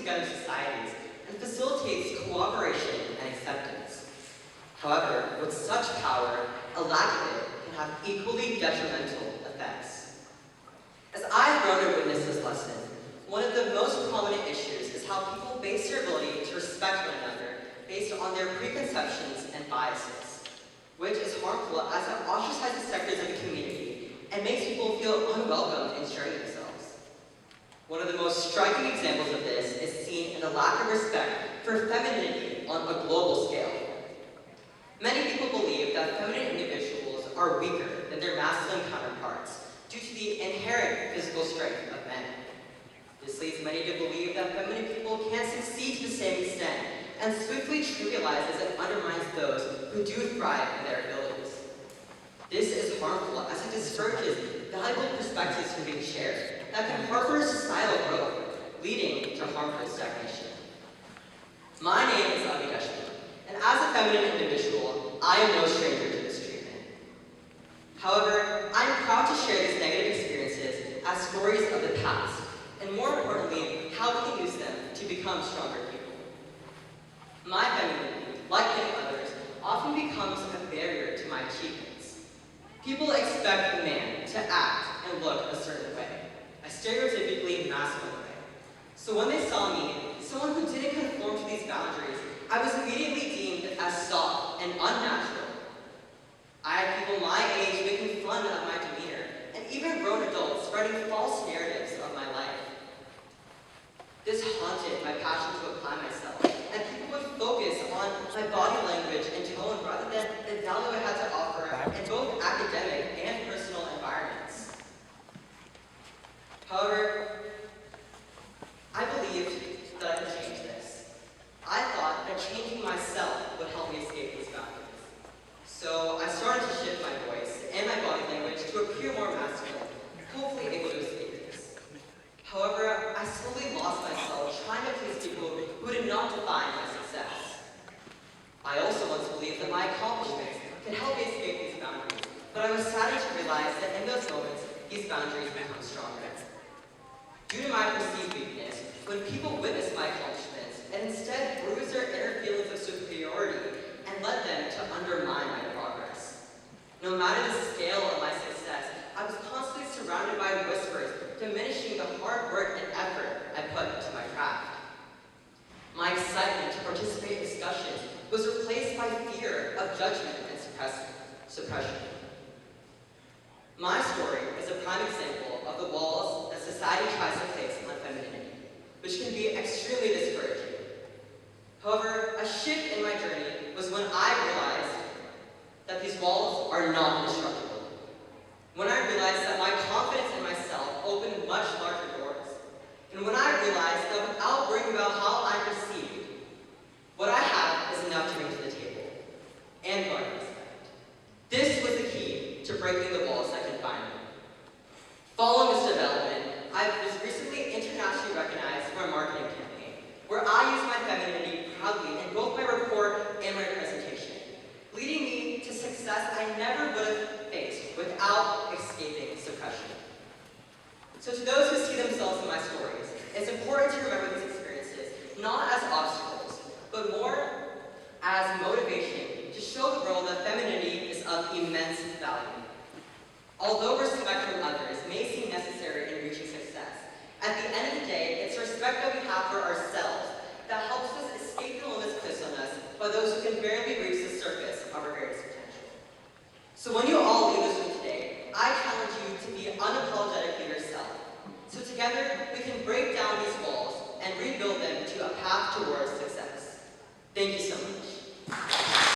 together societies and facilitates cooperation and acceptance. However, with such power, a lack of it can have equally detrimental effects. As I've grown to witness this lesson, one of the most prominent issues is how people base their ability to respect one another based on their preconceptions and biases, which is harmful as it ostracizes sectors of the community and makes people feel unwelcome in sharing themselves. One of the most striking examples of this is seen in the lack of respect for femininity on a global scale. Many people believe that feminine individuals are weaker than their masculine counterparts due to the inherent physical strength of men. This leads many to believe that feminine people can't succeed to the same extent and swiftly trivializes and undermines those who do thrive in their abilities. This is harmful as it discourages valuable perspectives from being shared that can harbor societal growth, leading to harmful stagnation. My name is Avi Deshman, and as a feminine individual, I am no stranger to this treatment. However, I'm proud to share these negative experiences as stories of the past, and more importantly, how we can use them to become stronger people. My femininity, like many others, often becomes a barrier to my achievements. People expect a man to act and look a certain way, a stereotypically masculine way. So when they saw me, someone who didn't conform to these boundaries, I was immediately deemed as soft and unnatural. I had people my age making fun of my demeanor, and even grown adults spreading false narratives of my life. This haunted my passion to apply myself, and people would focus on my body language and tone rather than the value I had to offer in both academic and personal environments. However, I believed that I could change this. I thought that changing myself would help me escape these boundaries. So I started to shift my voice and my body language to appear more masculine, hopefully able to escape this. However, I slowly lost myself trying to please people who did not define my success. I also once believed that my accomplishments could help me escape these boundaries, but I was saddened to realize that in those moments, these boundaries become stronger. Due to my perceived weakness, when people witnessed my accomplishments and instead bruised their inner feelings of superiority and led them to undermine my progress. No matter the scale of my success, I was constantly surrounded by whispers diminishing the hard work and effort I put into my craft. My excitement to participate in discussions was replaced by fear of judgment and suppression. My story is a prime example of the walls that society tries to place on femininity, which can be extremely discouraging. However, a shift in my journey was when I realized that these walls are not indestructible. When I realized that my confidence in myself opened much larger doors. And when I realized that without worrying about how I'm perceived, what I have is enough to bring to the table and garner respect. This was the key to breaking the walls that confine me. Following this development, I was recently internationally recognized for a marketing campaign, where I used my femininity proudly in both my report and my presentation, leading me to success I never would have faced without escaping suppression. So to those who see themselves in my stories, it's important to remember these experiences not as obstacles, but more as motivation to show the world that femininity is of immense value. Although respect from others may seem necessary in reaching success, at the end of the day, it's respect that we have for ourselves that helps us escape the limits placed on us by those who can barely reach the surface of our greatest potential. So when you all leave this room today, I challenge you to be unapologetically yourself. So together, we can break down these walls and rebuild them to a path towards success. Thank you so much.